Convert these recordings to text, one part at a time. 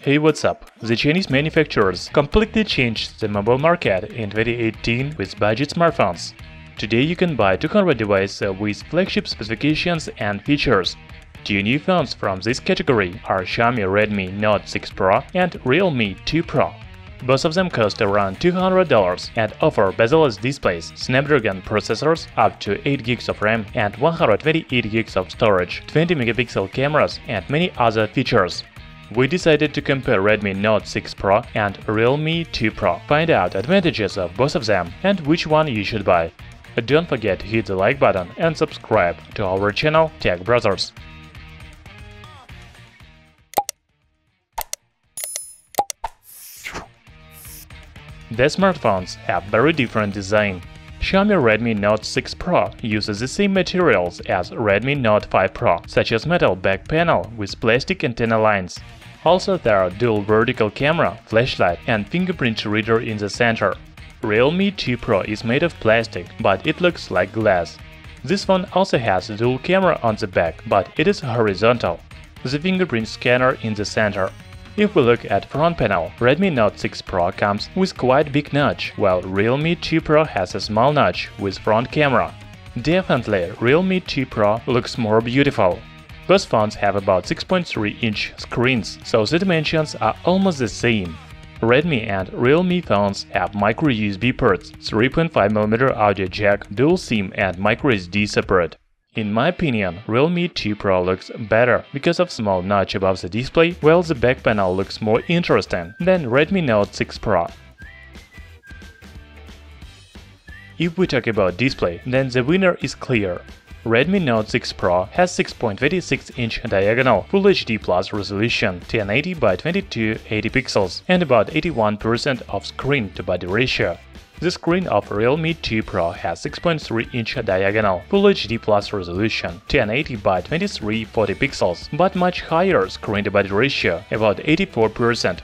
Hey, what's up? The Chinese manufacturers completely changed the mobile market in 2018 with budget smartphones. Today you can buy 200 devices with flagship specifications and features. Two new phones from this category are Xiaomi Redmi Note 6 Pro and Realme 2 Pro. Both of them cost around $200 and offer bezel-less displays, Snapdragon processors, up to 8 GB of RAM and 128 GB of storage, 20-megapixel cameras and many other features. We decided to compare Redmi Note 6 Pro and Realme 2 Pro, find out advantages of both of them and which one you should buy. Don't forget to hit the like button and subscribe to our channel Tech Brothers. The smartphones have very different design. Xiaomi Redmi Note 6 Pro uses the same materials as Redmi Note 5 Pro, such as metal back panel with plastic antenna lines. Also, there are dual vertical camera, flashlight and fingerprint reader in the center. Realme 2 Pro is made of plastic, but it looks like glass. This phone also has a dual camera on the back, but it is horizontal. The fingerprint scanner in the center. If we look at front panel, Redmi Note 6 Pro comes with quite big notch, while Realme 2 Pro has a small notch with front camera. Definitely, Realme 2 Pro looks more beautiful. Both phones have about 6.3-inch screens, so the dimensions are almost the same. Redmi and Realme phones have microUSB ports, 3.5mm audio jack, dual SIM and microSD support. In my opinion, Realme 2 Pro looks better because of small notch above the display, while the back panel looks more interesting than Redmi Note 6 Pro. If we talk about display, then the winner is clear. Redmi Note 6 Pro has 6.26-inch diagonal Full HD Plus resolution, 1080 by 2280 pixels, and about 81% of screen-to-body ratio. The screen of Realme 2 Pro has 6.3-inch diagonal Full HD Plus resolution, 1080 by 2340 pixels, but much higher screen-to-body ratio, about 84%.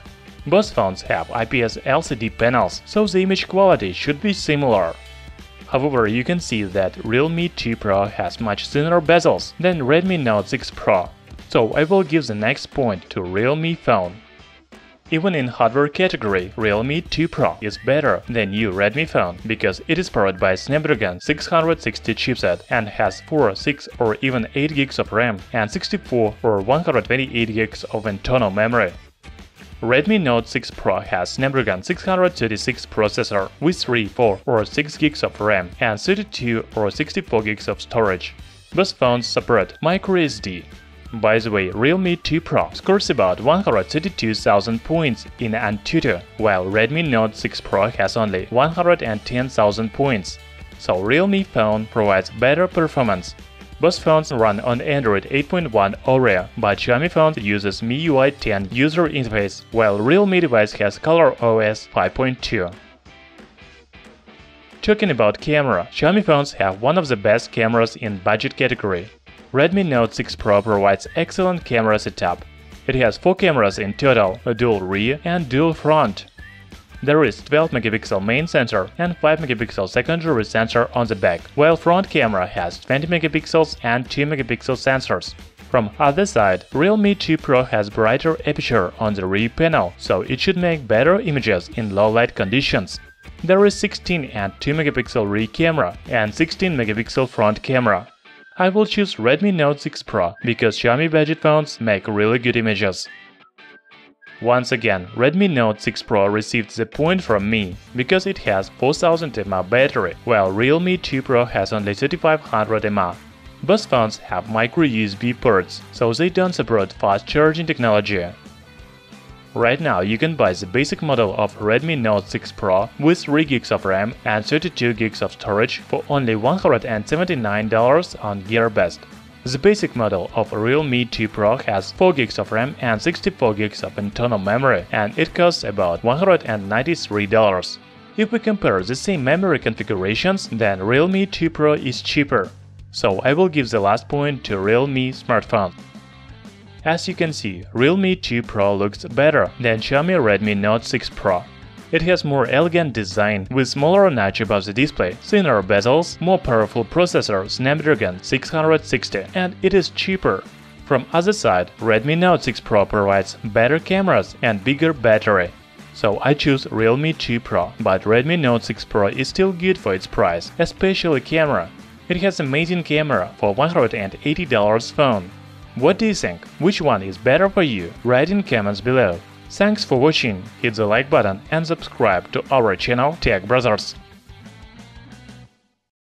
Both phones have IPS LCD panels, so the image quality should be similar. However, you can see that Realme 2 Pro has much thinner bezels than Redmi Note 6 Pro, so I will give the next point to Realme phone. Even in hardware category, Realme 2 Pro is better than new Redmi phone because it is powered by Snapdragon 660 chipset and has 4, 6 or even 8 GB of RAM and 64 or 128 GB of internal memory. Redmi Note 6 Pro has Snapdragon 636 processor with 3, 4 or 6 GB of RAM and 32 or 64 GB of storage. Both phones support microSD. By the way, Realme 2 Pro scores about 132,000 points in Antutu, while Redmi Note 6 Pro has only 110,000 points. So Realme phone provides better performance. Both phones run on Android 8.1 Oreo, but Xiaomi phone uses MIUI 10 user interface, while Realme device has ColorOS 5.2. Talking about camera, Xiaomi phones have one of the best cameras in budget category. Redmi Note 6 Pro provides excellent camera setup. It has 4 cameras in total, a dual rear and dual front. There is 12-megapixel main sensor and 5-megapixel secondary sensor on the back, while front camera has 20 megapixels and 2-megapixel sensors. From other side, Realme 2 Pro has brighter aperture on the rear panel, so it should make better images in low light conditions. There is 16 and 2-megapixel rear camera and 16-megapixel front camera. I will choose Redmi Note 6 Pro because Xiaomi budget phones make really good images. Once again, Redmi Note 6 Pro received the point from me because it has 4000 mAh battery, while Realme 2 Pro has only 3500 mAh. Both phones have microUSB ports, so they don't support fast charging technology. Right now, you can buy the basic model of Redmi Note 6 Pro with 3 GB of RAM and 32 GB of storage for only $179 on GearBest. The basic model of Realme 2 Pro has 4 GB of RAM and 64 GB of internal memory, and it costs about $193. If we compare the same memory configurations, then Realme 2 Pro is cheaper. So I will give the last point to Realme smartphone. As you can see, Realme 2 Pro looks better than Xiaomi Redmi Note 6 Pro. It has more elegant design with smaller notch above the display, thinner bezels, more powerful processor Snapdragon 660, and it is cheaper. From other side, Redmi Note 6 Pro provides better cameras and bigger battery. So I choose Realme 2 Pro, but Redmi Note 6 Pro is still good for its price, especially camera. It has amazing camera for $180 phone. What do you think? Which one is better for you? Write in comments below. Thanks for watching, hit the like button and subscribe to our channel Tech Brothers.